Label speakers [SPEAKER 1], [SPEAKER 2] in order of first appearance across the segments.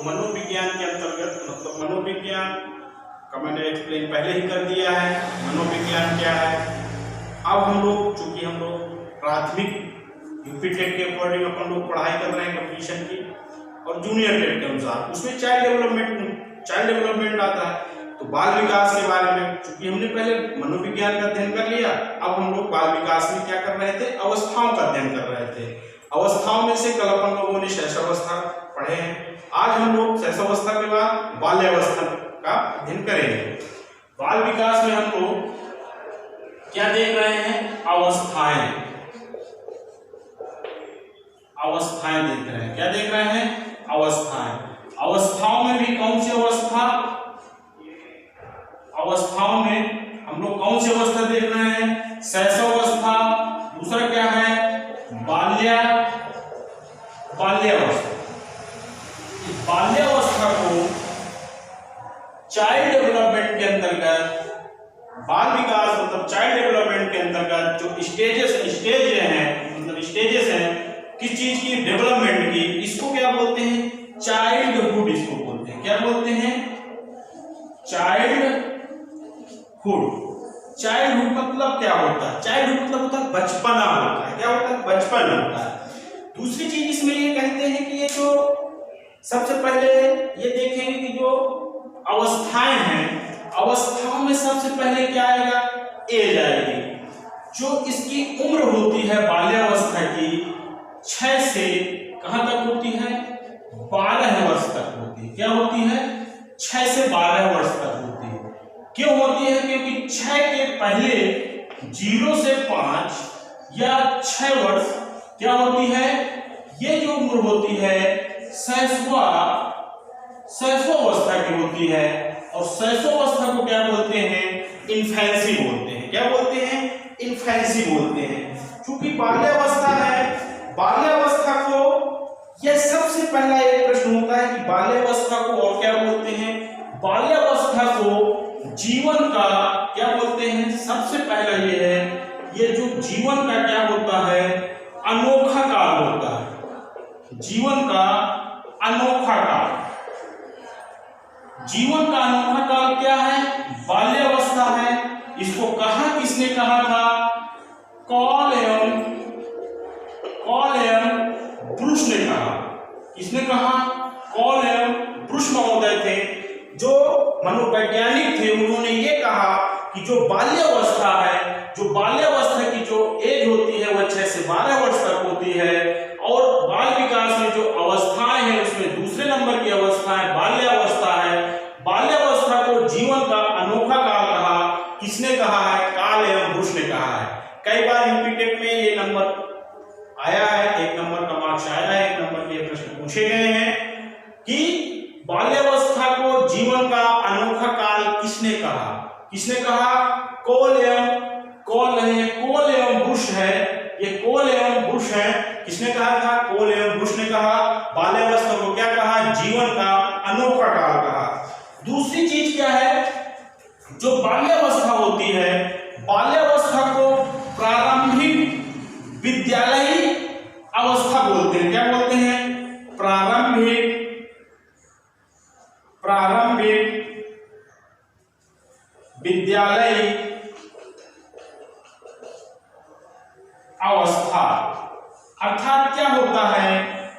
[SPEAKER 1] मनोविज्ञान के अंतर्गत, मतलब मनोविज्ञान का मैंने एक्सप्लेन पहले ही कर दिया है। मनोविज्ञान क्या है, अब हम लोग चूंकि हम लोग प्राथमिक यूपी टेट के अकॉर्डिंग अपन लोग पढ़ाई कर रहे हैं कंपटीशन की, और जूनियर टेट के अनुसार उसमें चाइल्ड डेवलपमेंट आता है। तो बाल विकास के बारे में चूंकि हमने पहले मनोविज्ञान का अध्ययन कर लिया, अब हम लोग बाल विकास में क्या कर रहे थे, अवस्थाओं का अध्ययन कर रहे थे। अवस्थाओं में से कल अपन लोगों ने शैशवावस्था पढ़े हैं, आज हम लोग शैशवावस्था के बाद बाल्यावस्था का अध्ययन करेंगे। बाल विकास में हम लोग क्या देख रहे हैं, अवस्थाएं देख रहे हैं। क्या देख रहे हैं, अवस्थाएं। अवस्थाओं में भी कौन सी अवस्था, अवस्थाओं में हम लोग कौन सी अवस्था देख रहे हैं, शैशवावस्था, दूसरा क्या है, बाल्यावस्था। बाल्यावस्था को चाइल्ड डेवलपमेंट के अंतर्गत, बाल विकास मतलब चाइल्ड डेवलपमेंट के अंतर्गत जो स्टेजेस हैं किस चीज की, डेवलपमेंट की, इसको क्या बोलते हैं, चाइल्डहुड इसको बोलते हैं। क्या बोलते हैं, चाइल्डहुड। चाइल्डहुड मतलब क्या होता है, चाइल्डहुड मतलब होता है बचपना होता है। क्या होता है, बचपन होता है। दूसरी चीज इसमें ये कहते हैं कि ये जो सबसे पहले ये देखेंगे कि जो अवस्थाएं हैं, अवस्थाओं में सबसे पहले क्या आएगा, एज आएगी। जो इसकी उम्र होती है बाल्यावस्था की 6 से कहां तक होती है, 12 वर्ष तक होती है। क्या होती है, 6 से 12 वर्ष तक होती है। क्यों होती है, क्योंकि 6 के पहले 0 से 5 या 6 वर्ष क्या होती है, ये जो उम्र होती है शैशवावस्था की होती है। और शैशवावस्था को क्या बोलते हैं, इन्फेंसी बोलते हैं। क्या बोलते हैं, इन्फेंसी बोलते हैं। चूंकि बाल्यावस्था है, बाल्यावस्था को यह सबसे पहला एक प्रश्न होता है कि बाल्यावस्था को और क्या बोलते हैं, बाल्यावस्था को जीवन का क्या बोलते हैं, सबसे पहला ये है, ये जो जीवन का क्या होता है, अनोखा काल होता है। जीवन का अनोखा काल, जीवन का अनोखा काल क्या है, बाल्यावस्था है। इसको कहा, किसने कहा था, कॉल एवं ब्रूस ने कहा। किसने कहा, कॉल एवं ब्रूस महोदय थे, जो मनोवैज्ञानिक थे। उन्होंने ये कहा कि जो बाल्यावस्था है, जो बाल्यावस्था की जो एज होती है वह 6 से 12 वर्ष तक होती है। और बाल विकास में जो अवस्थाएं हैं उसमें दूसरे नंबर की अवस्था है बाल्यावस्था है। बाल्यावस्था को जीवन का अनोखा काल कहा, किसने कहा है, कॉल एवं ब्रूस ने कहा है। कई बार यूपी टेट में ये नंबर आया है, 1 नंबर का मार्क्स आया है, 1 नंबर के प्रश्न पूछे गए हैं कि बाल्यावस्था को जीवन का अनोखा काल किसने कहा, किसने कहा, कॉल एवं ब्रूस है। ये कॉल एवं ब्रूस है, किसने कहा था, कॉल एवं ब्रूस ने कहा। बाल्यावस्था को क्या कहा, जीवन का अनोखा काल कहा। दूसरी चीज क्या है, जो बाल्यावस्था होती है, बाल्यावस्था को प्रारंभिक विद्यालयी अवस्था बोलते हैं। क्या बोलते हैं, प्रारंभिक विद्यालयी अवस्था। अर्थात क्या होता है,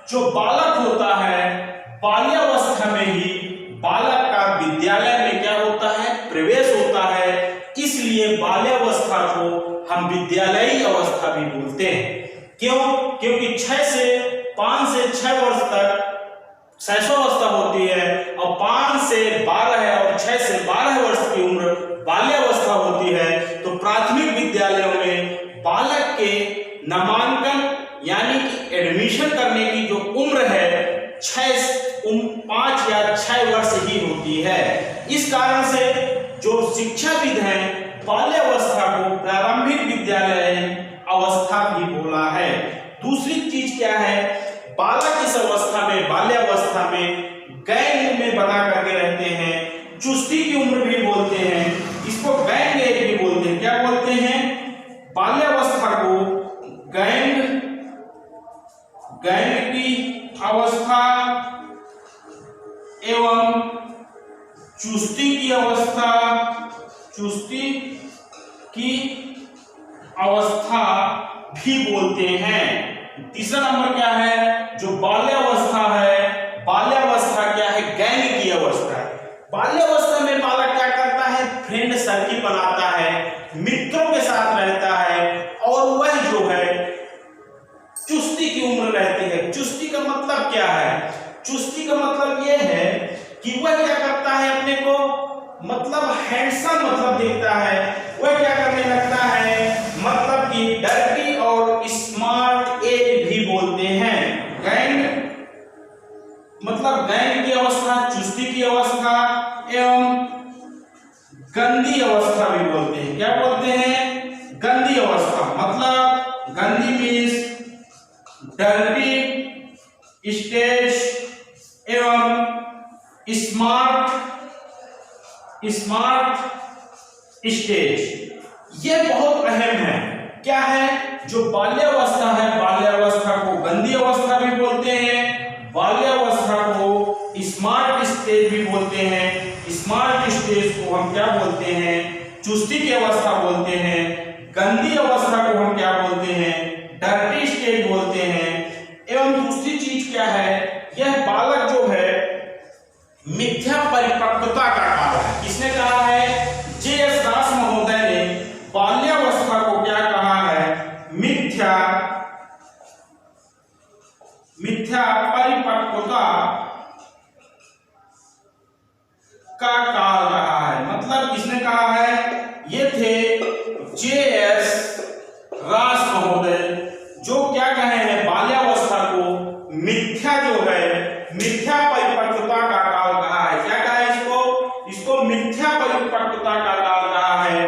[SPEAKER 1] जो बालक होता है बाल्यावस्था में ही बालक का विद्यालय में क्या होता है, प्रवेश होता है। इसलिए बाल्यावस्था को हम विद्यालयी अवस्था भी बोलते हैं। क्यों, क्योंकि 5 से 6 वर्ष तक शैशवावस्था होती है, और 5 से 12 और 6 से 12 वर्ष की उम्र बाल्यावस्था होती है। तो प्राथमिक विद्यालयों में बालक के नामांकन यानी कि एडमिशन करने की जो उम्र है 5 या 6 वर्ष ही होती है। इस कारण से जो शिक्षाविद हैं बाल्यावस्था को प्रारंभिक विद्यालय अवस्था भी बोला है। दूसरी चीज क्या है, बालक इस अवस्था में, बाल्यावस्था में गैंग में बना करके रहते हैं। चुस्ती की उम्र भी बोलते हैं, इसको गैंग एज भी बोलते हैं। क्या बोलते हैं, बाल्यावस्था को गैंग, गैंग की अवस्था एवं चुस्ती की अवस्था, चुस्ती की अवस्था भी बोलते हैं। तीसरा नंबर क्या है, जो बाल्यावस्था है, बाल्यावस्था क्या है, गैंग की अवस्था है। बाल्यावस्था में बालक क्या करता है, फ्रेंड सर्किल बनाता है, मित्रों के साथ रहता है, और वह जो है चुस्ती की उम्र रहती है। चुस्ती का मतलब क्या है, चुस्ती का मतलब यह है कि वह क्या करता है, अपने को मतलब हैंडसम मतलब देखता है, वह क्या करने लगता है, मतलब कि डर्टी और स्मार्ट एज भी बोलते हैं। गैंग मतलब गैंग की अवस्था, चुस्ती की अवस्था एवं गंदी अवस्था भी बोलते हैं। क्या बोलते हैं, गंदी अवस्था। मतलब गंदी मीन्स डर्टी स्टेज एवं स्मार्ट स्टेज। यह बहुत अहम है। क्या है, जो बाल्यावस्था है, बाल्यावस्था को गंदी अवस्था भी बोलते हैं, बाल्यावस्था को स्मार्ट स्टेज भी बोलते हैं। स्मार्ट स्टेज को हम क्या बोलते हैं, चुस्ती की अवस्था बोलते हैं। गंदी अवस्था को हम क्या बोलते हैं, डर्टी स्टेज बोलते हैं। एवं दूसरी चीज क्या है, यह बालक जो है मिथ्या परिपक्वता का काल है। किसने कहा है, जे.एस. दास महोदय ने बाल्यावस्था को क्या कहा है, मिथ्या परिपक्वता का काल रहा है। मतलब किसने कहा है, ये थे जे.एस. दास महोदय, जो क्या कहे हैं, बाल्यावस्था को मिथ्या जो है, मिथ्या परिपक्वता का काल कहा है। क्या कहा है इसको मिथ्या परिपक्वता का काल कहा है।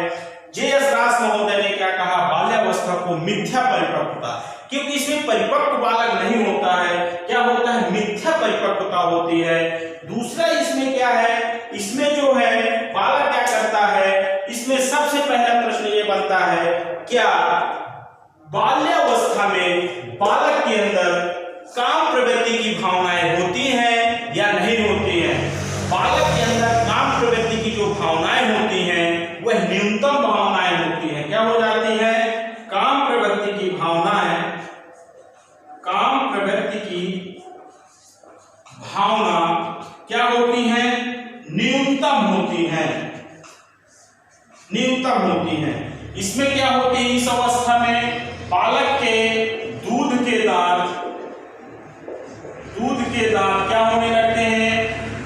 [SPEAKER 1] जे.एस. दास महोदय ने क्या कहा, बाल्यावस्था को मिथ्या परिपक्वता, क्योंकि इसमें परिपक्व बालक नहीं होता है, क्या होता है, मिथ्या परिपक्वता होती है। दूसरा इसमें क्या है, इसमें जो है बालक क्या करता है, इसमें सबसे पहला प्रश्न ये बनता है, क्या बाल्यावस्था में बालक के अंदर काम प्रवृत्ति की भावनाएं होती हैं या नहीं होती हैं। बालक के अंदर काम प्रवृत्ति की जो भावनाएं होती हैं वह न्यूनतम भावनाएं होती हैं। क्या हो जाती है, काम प्रवृत्ति की भावनाएं, काम प्रवृत्ति की भावना क्या होती हैं, न्यूनतम होती हैं, न्यूनतम होती हैं। इसमें क्या होती है, इस अवस्था में बालक के दूध के दांत क्या होने लगते हैं,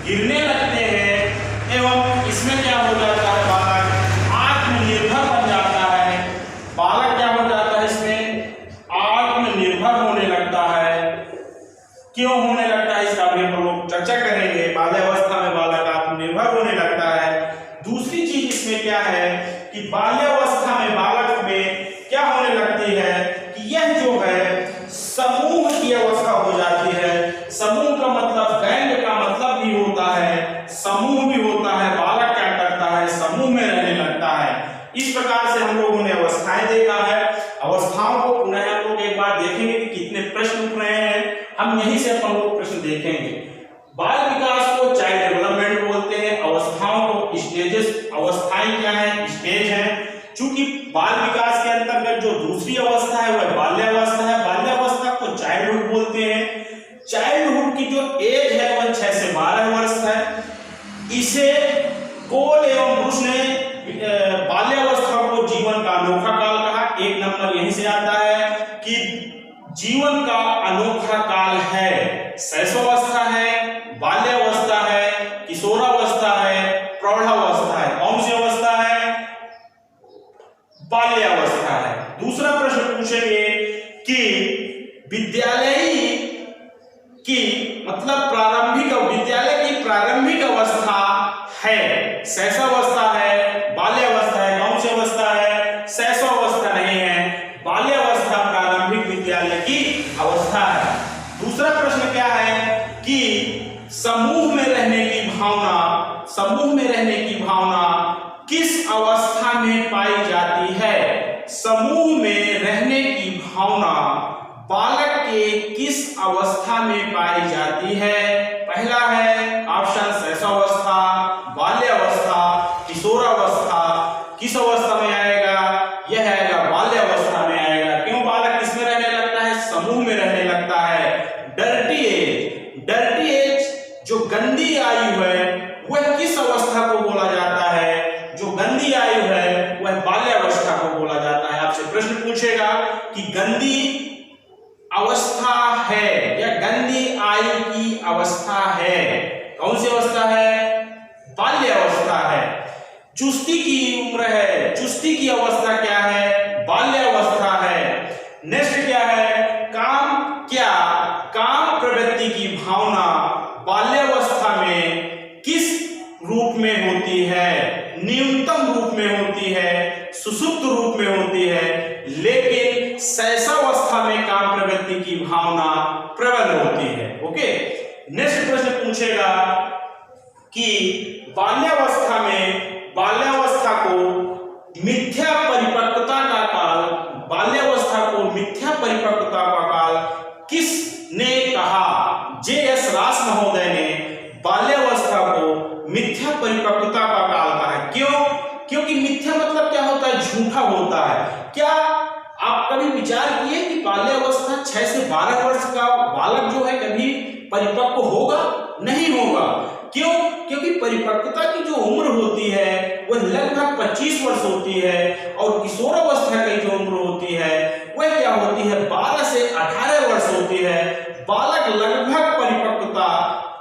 [SPEAKER 1] गिरने लगते हैं। एवं इसमें क्या हो जाता है, बालक आत्मनिर्भर बन जाता है। बालक क्या हो जाता है, इसमें आत्मनिर्भर होने लगता है। क्यों होने लगता है, इसका भी हम लोग चर्चा करेंगे। बाल्यावस्था में बालक आत्मनिर्भर होने लगता है। दूसरी चीज इसमें क्या है कि बाल्यावस्था में बालक में क्या होने लगती है कि यह जो है समूह की अवस्था हो जाती है। समूह का मतलब गैंग का मतलब भी होता है, समूह भी होता है। बालक क्या करता है, समूह में रहने लगता है। इस प्रकार से हम लोगों ने अवस्थाएं देखा है। अवस्थाओं को पुनः हम लोग एक बार देखेंगे कि कितने प्रश्न उठ रहे हैं। हम यहीं से अपन लोग प्रश्न देखेंगे। बाल विकास को चाइल्ड डेवलपमेंट बोलते हैं, अवस्थाओं को स्टेजेस, अवस्थाएं क्या है, स्टेज है। चूंकि बाल विकास के अंतर्गत जो दूसरी अवस्था है वह बाल्यावस्था है। बाल्यावस्था को चाइल्डहुड बोलते हैं। चाइल्डहुड की जो एज है वह 6 से 12 वर्ष है। इसे कोल एवं ब्रुश ने बाल्यावस्था को जीवन का अनोखा काल कहा। एक नंबर यहीं से आता है कि जीवन का अनोखा काल है। शैशवावस्था है, बाल्यावस्था है, किशोरावस्था है, प्रौढ़ावस्था है। कौन सी अवस्था है, बाल्यावस्था है। दूसरा प्रश्न पूछेंगे कि विद्यालय की मतलब प्रारंभिक, विद्यालय की प्रारंभिक अवस्था है, शैशवावस्था है, बाल्यावस्था है। कौन सी अवस्था है, शैशवावस्था नहीं है, बाल्यावस्था प्रारंभिक विद्यालय की अवस्था है। दूसरा प्रश्न क्या है कि समूह में रहने की भावना, समूह में रहने की भावना किस अवस्था में पाई जाती है। समूह में रहने की भावना बालक के किस अवस्था में पाई जाती है। पहला है ऑप्शन जो गंदी आयु है वह किस अवस्था को बोला जाता है? जो गंदी आयु है वह बाल्यावस्था को बोला जाता है। आपसे प्रश्न पूछेगा कि गंदी अवस्था है या गंदी आयु की अवस्था है, कौन सी अवस्था है? बाल्यावस्था है। चुस्ती की उम्र है, चुस्ती की अवस्था क्या है? बाल्यावस्था है। नेक्स्ट क्या है? काम क्या? काम प्रवृत्ति की भावना बाल्यावस्था में किस रूप में होती है? न्यूनतम रूप में होती है, सुसुप्त रूप में होती है, लेकिन शैशवावस्था में काम प्रवृत्ति की भावना प्रबल होती है। ओके, नेक्स्ट प्रश्न पूछेगा कि बाल्यावस्था में, बाल्यावस्था को मिथ्या परिपक्वता का काल, बाल्यावस्था को मिथ्या परिपक्वता का काल किसने कहा? जे.एस. रास महोदय ने बाल्यावस्था को मिथ्या परिपक्वता का काल कहा है। क्यों? क्योंकि मिथ्या मतलब क्या होता है? झूठा होता है। क्या आप कभी विचार किए कि बाल्यावस्था 6 से 12 वर्ष का बालक जो है कभी परिपक्व होगा? नहीं होगा। क्यों? क्योंकि परिपक्वता की जो उम्र होती है वह लगभग 25 वर्ष होती है और किशोरावस्था की जो उम्र होती है वह क्या होती है? 12 से 18 वर्ष होती है। बालक लगभग परिपक्वता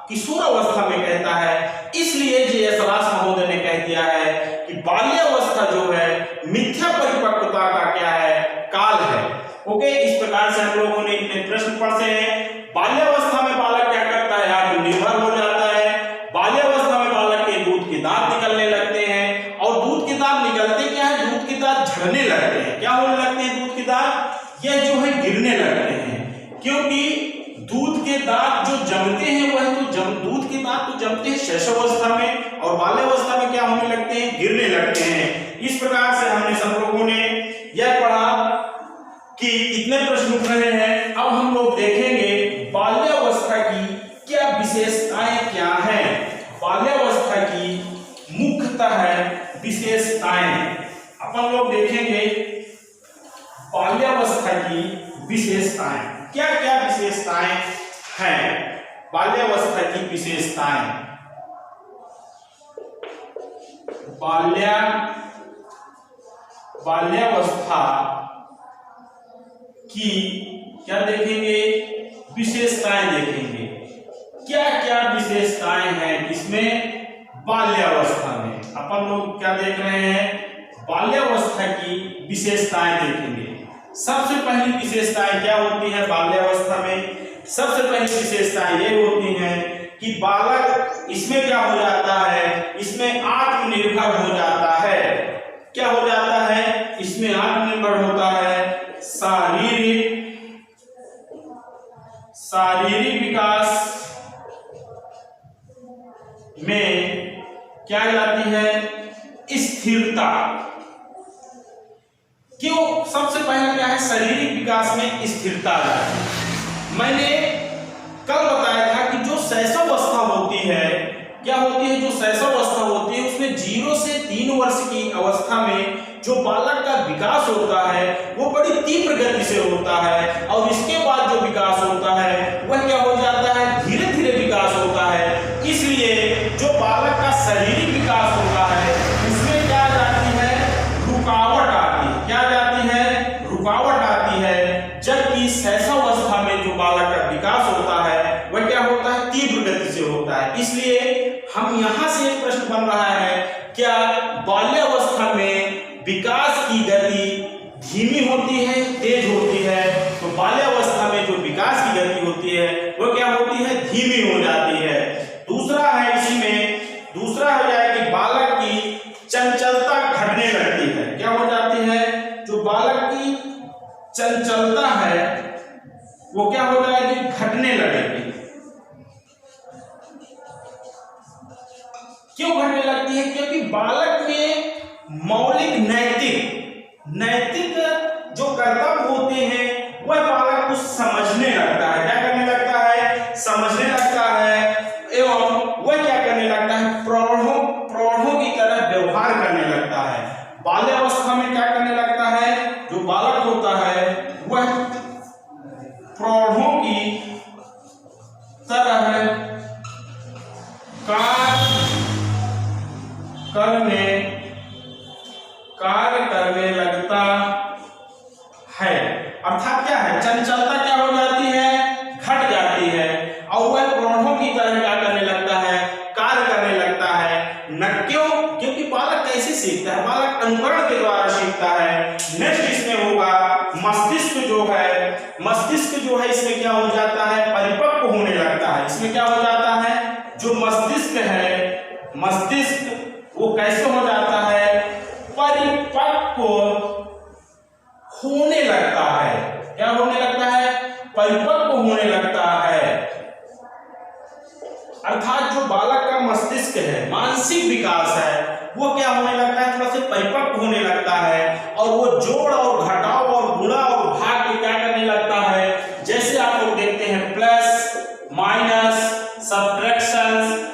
[SPEAKER 1] किशोरावस्था में कहता है, इसलिए जे.एस. रास महोदय ने कह दिया है कि बाल्यावस्था जो है मिथ्या परिपक्वता का क्या है? काल है। ओके, इस प्रकार से हम लोगों ने इतने प्रश्न पढ़े हैं। बाल्यावस्था में बालक क्या करता है? आत्मनिर्भर हो जाता है। बाल्यावस्था में बालक के दूध के दांत निकलने लगते हैं और दूध के दांत निकलते क्या है? दूध के दांत झड़ने लगते हैं। क्या होने लगते हैं? दूध के दांत यह जो है गिरने लगते हैं, क्योंकि दूध के दांत जो जमते हैं वह तो दूध के दांत तो जमते हैं शैशवावस्था में और बाल्यावस्था में क्या होने लगते हैं? गिरने लगते हैं। इस प्रकार से हमने सब लोगों ने यह पढ़ा कि कितने प्रश्न उठ रहे हैं। अब हम लोग देखेंगे बाल्यावस्था की क्या विशेषताएं क्या हैं। बाल्यावस्था की मुख्यतः विशेषताएं अपन लोग देखेंगे। बाल्यावस्था की विशेषताएं क्या क्या विशेषताएं हैं? बाल्यावस्था की विशेषताएं, बाल्यावस्था की क्या देखेंगे? विशेषताएं देखेंगे। क्या क्या विशेषताएं हैं इसमें? बाल्यावस्था में अपन लोग क्या देख रहे हैं? बाल्यावस्था की विशेषताएं देखेंगे। सबसे पहली विशेषताएं क्या होती है बाल्यावस्था में? सबसे पहली विशेषताएं ये होती हैं कि बालक इसमें क्या हो जाता है? इसमें आत्मनिर्भर हो जाता है। क्या हो जाता है? इसमें आत्मनिर्भर होता है। शारीरिक विकास में क्या जाती है? स्थिरता। क्यों? सबसे पहले क्या है? शारीरिक विकास में स्थिरता है। मैंने कल बताया था कि जो शैशवावस्था होती है, क्या होती है? जो शैशवावस्था होती है उसमें 0 से 3 वर्ष की अवस्था में जो बालक का विकास होता है वो बड़ी तीव्र गति से होता है और इसके बाद जो विकास होता है वह क्या हो जाता है? धीरे धीरे विकास होता है। इसलिए जो बालक का शारीरिक विकास होता है उसमें क्या जाती है? रुकावट आती है। क्या जाती है? रुकावट आती है। जबकि शैशवावस्था में जो बालक का विकास होता है वह क्या होता है? तीव्र गति से होता है। इसलिए हम यहां से एक प्रश्न बन रहा है, क्या बाल्यावस्था में विकास की गति धीमी होती है, तेज होती है? तो बाल्यावस्था में जो विकास की गति होती है वो क्या होती है? धीमी हो जाती है। दूसरा है इसमें, दूसरा हो जाए कि बालक की चंचलता घटने लगती है। क्या हो जाती है? जो बालक की चंचलता है वो क्या हो जाएगी? घटने लगेगी। क्यों घटने लगती है? क्योंकि बालक में मौलिक नैतिक जो कर्तव्य होते हैं वह बालक कुछ समझने लगता है। क्या करने लगता है? समझने लगता है एवं वह क्या करने लगता है? प्रौढ़ों की तरह व्यवहार करने लगता है। बाल्यावस्था में क्या करने लगता है? जो बालक होता है वह प्रौढ़ों की तरह कार्य करने लगता है। अर्थात क्या है, चंचलता क्या हो जाती है, घट जाती है, और वह प्रौढ़ों की तरह क्या करने लगता है, कार्य करने लगता है। न क्यों, क्योंकि बालक कैसे सीखता है, बालक अनुकरण के द्वारा सीखता है। नेक्स्ट इसमें होगा मस्तिष्क जो है इसमें क्या हो जाता है, परिपक्व होने लगता है। इसमें क्या हो जाता है, जो मस्तिष्क है, मस्तिष्क वो कैसे हो जाता है, परिपक्व होने लगता है। क्या होने लगता है, परिपक्व होने लगता है। अर्थात जो बालक का मस्तिष्क है, मानसिक विकास है, वो क्या होने लगता है, थोड़ा सा परिपक्व होने लगता है, और वो जोड़ और घटाव और गुणा और भाग के क्या करने लगता है। जैसे आप लोग देखते हैं प्लस माइनस सब्ट्रैक्शन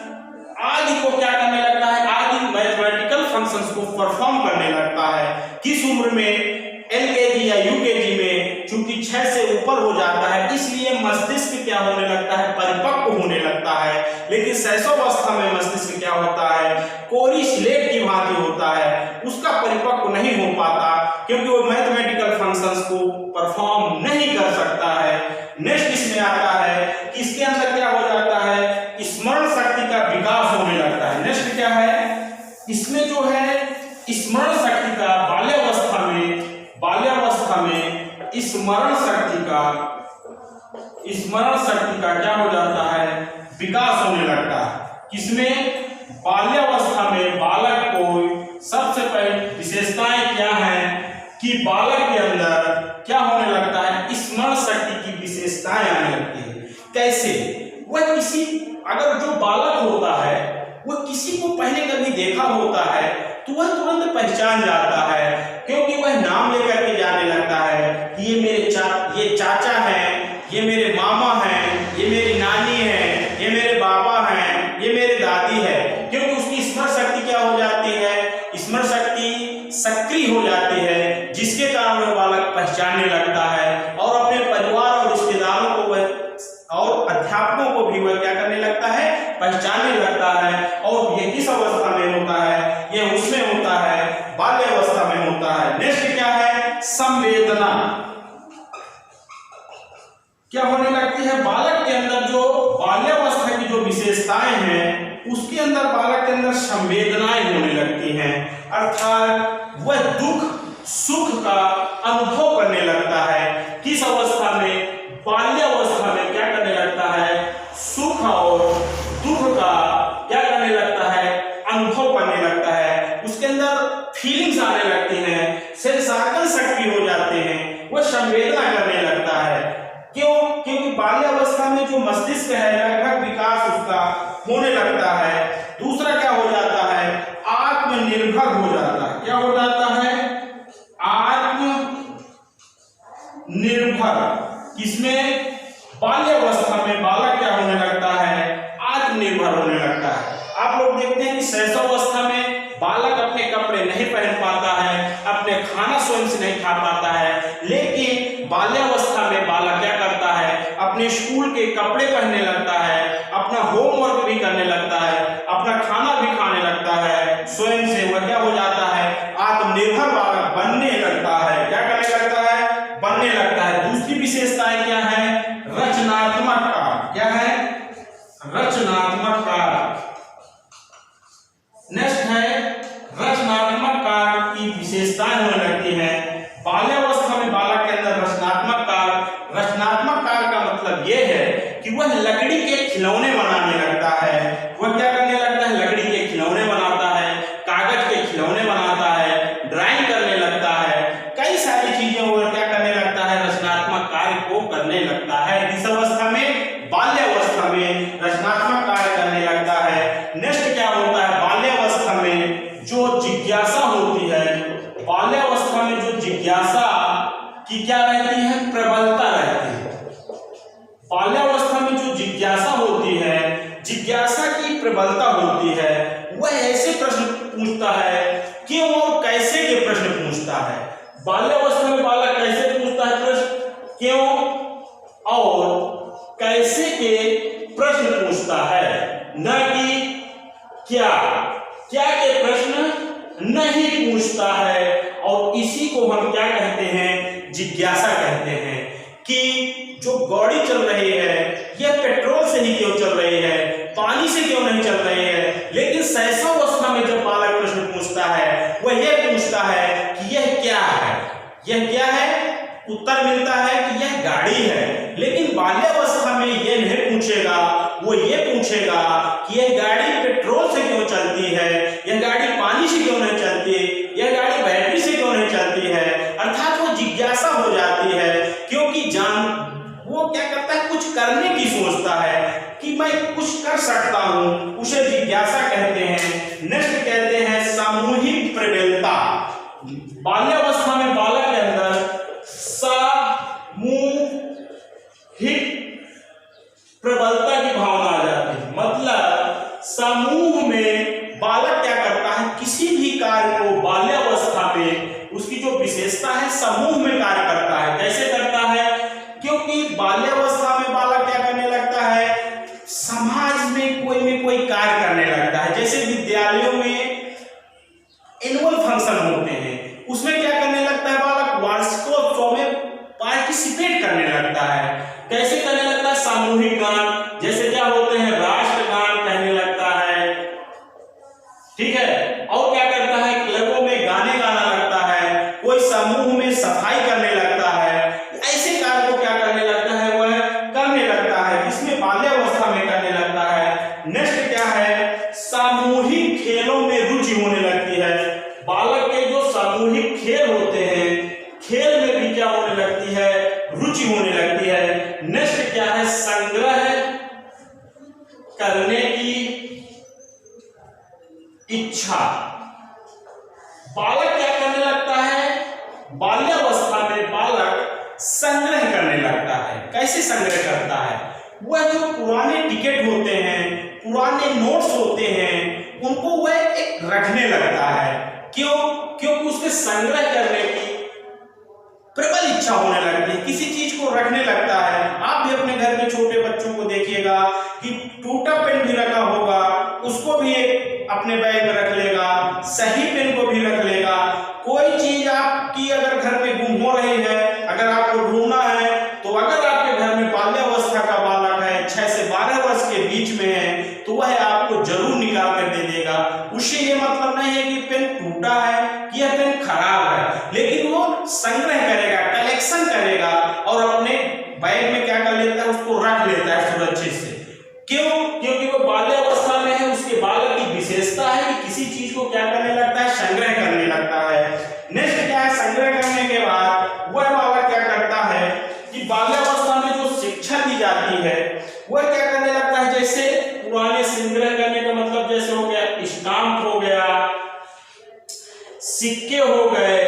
[SPEAKER 1] आदि को क्या करने लगता है, आदि मैथमेटिकल फंक्शंस को परफॉर्म करने लगता है। किस उम्र में, एलकेजी या यूकेजी में, चूंकि 6 से ऊपर हो जाता है, इसलिए मस्तिष्क क्या होने लगता है, परिपक्व होने लगता है। लेकिन शैशवावस्था में मस्तिष्क क्या होता है, कोरी स्लेट की भांति होता है, उसका परिपक्व नहीं हो पाता, क्योंकि वो मैथमेटिकल फंक्शंस को परफॉर्म नहीं कर सकता है। नेक्स्ट इसमें आता है कि इसके अंदर क्या हो जाता है, स्मरण शक्ति का विकास होने लगता है। नेक्स्ट क्या है, इसमें जो है स्मरण शक्ति का बाल्यावस्था में स्मरण शक्ति का क्या हो जाता है, विकास होने लगता है। किसमें, बाल्यावस्था में बालक को सबसे पहले विशेषताएं क्या हैं कि बालक के अंदर क्या होने लगता है, स्मरण शक्ति की विशेषताएं आने लगती है। कैसे, वह किसी, अगर जो बालक होता है वह किसी को पहले कभी देखा होता है तो वह तुरंत पहचान जाता है, क्योंकि वह नाम लेकर के जाने लगता है कि ये चाचा हैं, ये मेरे मामा हैं, ये मेरी नानी है, ये मेरे बाबा हैं, ये मेरे दादी है। क्योंकि उसकी स्मरण शक्ति क्या हो जाती है, स्मरण शक्ति सक्रिय हो जाती है, जिसके कारण वह बालक पहचानने लगता है, और अपने परिवार और रिश्तेदारों को वह और अध्यापकों को भी वह क्या करने लगता है, पहचानने लगता है। और ये किस अवस्था में होता है, ये उसमें होता है, बाल्यावस्था में होता है। नेक्स्ट क्या है, संवेदना क्या होने लगती है, बालक के अंदर जो बाल्यावस्था की जो विशेषताएं हैं उसके अंदर बालक के अंदर संवेदनाएं होने लगती हैं। अर्थात वह दुख सुख का अनुभव करने लगता है। किस अवस्था में, बाल्यावस्था में क्या करने लगता है, सुख और दुख का क्या करने लगता है, अनुभव करने लगता है। उसके अंदर फीलिंग्स आने लगती हैं, सेंसार्गन सक्रिय हो जाते हैं, वह संवेदना करने लगता है। क्यों, क्योंकि बाल्यावस्था में जो मस्तिष्क है लगभग विकास उसका होने लगता है। दूसरा क्या हो जाता है, आत्मनिर्भर हो जाता है। क्या हो जाता है, आत्मनिर्भर। किसमें, बाल्यावस्था में बालक क्या होने लगता है, आत्मनिर्भर होने लगता है। आप लोग देखते हैं कि शैशवावस्था में बालक अपने कपड़े नहीं पहन पाता है, अपने खाना स्वयं से नहीं खा पाता है, लेकिन बाल्यावस्था में बालक क्या करता है, अपने स्कूल के कपड़े पहनने लगता है, अपना होमवर्क भी करने लगता है, अपना खाना भी खाने लगता है, स्वयं से वह क्या हो जाता है, आत्मनिर्भर बालक बनने लगता है। क्या करने लगता है, बनने लगता है। दूसरी विशेषताएं क्या है, रचनात्मक कार्य। क्या है, रचनात्मक कार्य। नेक्स्ट है, रचनात्मक कार्य की विशेषताएं होने लगती हैं। बाल्यावस्था में बालक के अंदर रचनात्मक कार्य का मतलब यह है कि वह लकड़ी के खिलौने बनाने लगता है। वह क्या करने लगता है, लकड़ी के खिलौने बनाता है, कागज के खिलौने बनाता है, ड्राइंग करने लगता है, कई सारी चीजें वह क्या करने लगता है, रचनात्मक कार्य को करने लगता है। इस अवस्था में, बाल्यावस्था में रचनात्मक कार्य करने लगता है। नेक्स्ट क्या होता है, बाल्यावस्था में जो जिज्ञासा होती है, बाल्यावस्था में जो जिज्ञासा की क्या रहती है, प्रबलता रहती है। बाल्यावस्था में जो जिज्ञासा होती है, जिज्ञासा की प्रबलता होती है, वह ऐसे प्रश्न पूछता है, क्यों और कैसे के प्रश्न पूछता है। बाल्यावस्था में बालक कैसे पूछता है प्रश्न, क्यों और कैसे के प्रश्न पूछता है, न कि क्या के प्रश्न पूछता है, और इसी को हम क्या कहते हैं, जिज्ञासा कहते हैं कि जो गाड़ी चल रही है यह पेट्रोल से ही क्यों चल रही है, पानी से क्यों नहीं चल रही है। लेकिन शैशवावस्था में जब बालक प्रश्न पूछता है वह यह पूछता है कि यह क्या है, यह क्या है, उत्तर मिलता है कि यह गाड़ी है। लेकिन बाल्यावस्था में यह नहीं पूछेगा, वो ये पूछेगा कि यह गाड़ी पेट्रोल से क्यों चलती है, यह गाड़ी पानी से क्यों नहीं चलती, यह गाड़ी बैटरी से क्यों नहीं चलती है। अर्थात वो जिज्ञासा हो जाती है, क्योंकि वो क्या करता है, कुछ करने की सोचता है कि मैं कुछ कर सकता हूं, उसे जिज्ञासा कहते हैं। नेक्स्ट कहते हैं सामूहिक प्रबलता। बाल्यावस्था में बालक के अंदर सामूहिक प्रबलता की भावना आ जाती है। मतलब समूह में बालक क्या करता है, किसी भी कार्य को बाल्यावस्था में उसकी जो विशेषता है समूह में कार्य करता है। कैसे करता है, क्योंकि बाल्यावस्था में बालक क्या करने लगता है, समाज में कोई कार्य करने लगता है। जैसे विद्यालयों में एनुअल फंक्शन होते हैं, उसमें क्या करने लगता है बालक, वार्षिकोत्सव में पार्टिसिपेट करने लगता है। कैसे करने लगता है, सामूहिक गान, जैसे क्या होते हैं, राष्ट्रगान कहने लगता है, ठीक है। और क्या करता है, क्लबों में गाने गाना लगता है, कोई समूह में सफाई करने लगता है। ऐसे कार्य को क्या करने लगता है, वह करने लगता है, इसमें बाल्यावस्था में करने लगता है। नेक्स्ट क्या है, सामूहिक खेलों में रुचि होने लगती है। बालक के जो सामूहिक खेल होते हैं, खेल में भी क्या होने लगती है, रुचि होने लगती है। नेक्स्ट क्या है, संग्रह करने की इच्छा। बालक क्या करने लगता है, बाल्यावस्था में बालक संग्रह करने लगता है। कैसे संग्रह करता है, वह जो पुराने टिकट होते हैं, पुराने नोट्स होते हैं, उनको वह एक रखने लगता है। क्यों, क्योंकि उसके संग्रह करने की प्रबल इच्छा होने लगती है, किसी चीज को रखने लगता है। आप भी अपने घर के छोटे बच्चों को देखिएगा कि टूटा पेन भी रखा होगा, उसको भी एक अपने बैग में रख लेगा, सही पेन को भी रख लेगा। कोई चीज आपकी अगर घर में गुम हो रही है, अगर आपको ढूंढना है, तो अगर आपके घर में बाल्यावस्था का बालक है, 6 से 12 वर्ष के बीच में है, तो वह आपको जरूर निकाल कर दे देगा। उससे ये मतलब नहीं है कि पेन टूटा है कि यह पेन खराब है, लेकिन वो संग्रह करेगा, कलेक्शन करेगा और अपने बैग में क्या कर लेता है, उसको रख लेता है सुरक्षित से। क्यों, क्योंकि वो बाल्यावस्था में है, उसके बालक की विशेषता है कि किसी चीज को क्या करने लगता है, संग्रह करने लगता है। नेक्स्ट क्या है, संग्रह करने के बाद वह बालक क्या करता है कि बाल्यावस्था में जो शिक्षा दी जाती है वह क्या करने लगता है, जैसे पुराने संग्रह करने का मतलब जैसे हो गया स्टाम्प हो गया, सिक्के हो गए,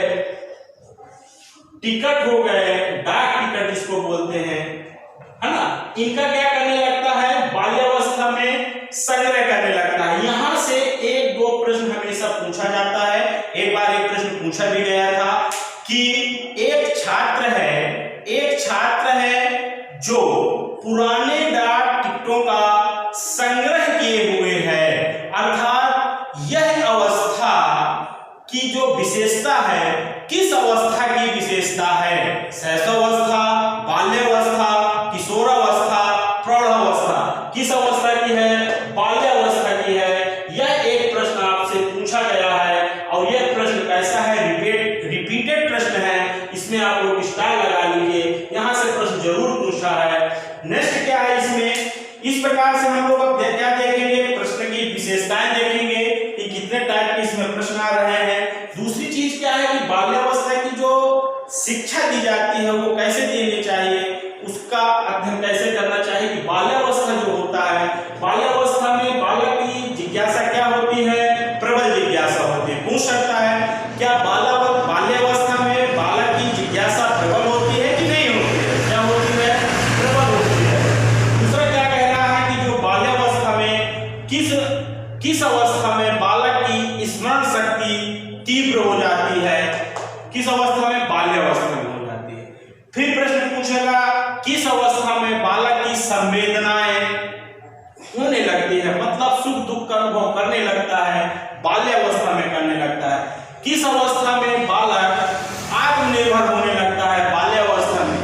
[SPEAKER 1] टिकट हो गए, डाक टिकट जिसको बोलते हैं, है ना, इनका क्या करने लगता है, बाल्यावस्था में संग्रह करने लगता है। यहां से 1-2 प्रश्न हमेशा पूछा जाता है। एक बार एक प्रश्न पूछा भी गया था कि एक छात्र है जो पुराने डाक टिकटों का संग्रह किए हुए है, अर्थात यह अवस्था की जो विशेषता है, किस अवस्था की विशेषता है, शैशवावस्था, बाल्यावस्था, किशोरावस्था, प्रौढ़ावस्था, किस अवस्था की है, बाल्यावस्था की है। यह एक प्रश्न आपसे पूछा गया है और यह प्रश्न कैसा है, रिपीटेड प्रश्न है, इसमें आप लोग स्टार लगा लीजिए, यहां से प्रश्न जरूर पूछा है। नेक्स्ट क्या है, इसमें इस प्रकार से हम लोग अब क्या देखेंगे, प्रश्न की विशेषताएं देखेंगे कि कितने टाइप के इसमें प्रश्न आ रहे हैं। दूसरी चीज क्या है कि बाल्यावस्था की जो शिक्षा दी जाती है वो कैसे देनी चाहिए, उसका अध्ययन कैसे करना चाहिए कि बाल्यावस्था जो होता है, बाल्यावस्था में बालक की जिज्ञासा क्या होती है, प्रबल जिज्ञासा होती है। पूछ सकता है क्या बाल्यावस्था में बालक की जिज्ञासा प्रबल होती है कि नहीं होती है, क्या होती है, प्रबल होती है। दूसरा क्या कह रहा है कि जो बाल्यावस्था में किस अवस्था में बालक की स्मरण शक्ति तीव्र हो जाती है, किस अवस्था में, बाल्यावस्था में हो जाती है। फिर प्रश्न पूछेगा किस अवस्था में बालक की संवेदनाएं होने लगती है, मतलब सुख दुख का अनुभव करने लगता है, बाल्यावस्था में करने लगता है। किस अवस्था में बालक आत्मनिर्भर होने लगता है? बाल्यावस्था में।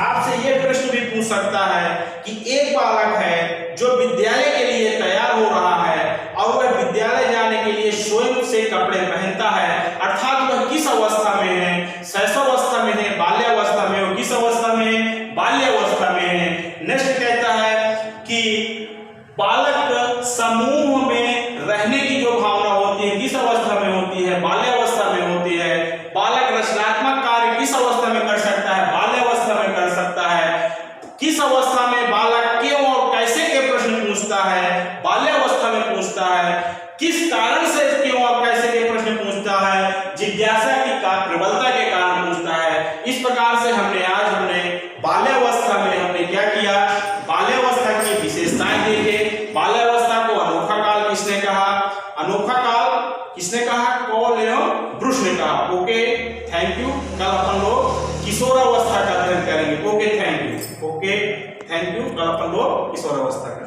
[SPEAKER 1] आपसे ये प्रश्न भी पूछ सकता है कि एक बालक है जो विद्यालय के लिए तैयार हो रहा है और वह विद्यालय जाने के लिए स्वयं से कपड़े पहनता है, अर्थात वह किस अवस्था में है? शैशवावस्था में है, बाल्यावस्था में? वो किस अवस्था में है? बाल्यावस्था में है। नेक्स्ट कहता है कि बालक समूह में रहने की जो भावना होती है किस अवस्था में होती है? बाल्यावस्था में होती है। बालक रचनात्मक कार्य किस अवस्था में कर सकता है? बाल्यावस्था में कर सकता है। किस अवस्था में बालक क्यों और कैसे के प्रश्न पूछता है? बाल्यावस्था में पूछता है। किस कारण से क्यों और कैसे के प्रश्न पूछता है? जिज्ञासा की प्रबलता के कारण पूछता है। इस प्रकार से हमने बाल्यावस्था में हमने क्या किया? बाल्यावस्था की विशेषताएं देखे। बाल्यावस्था को अनोखा काल किसने कहा? अनोखा काल किसने कहा? कॉल एवं ब्रुश ने कहा। Okay, thank you. कल अपन लोग किशोरावस्था का अध्ययन करेंगे। Okay, thank you. Okay, thank you. कल अपन लोग किशोरावस्था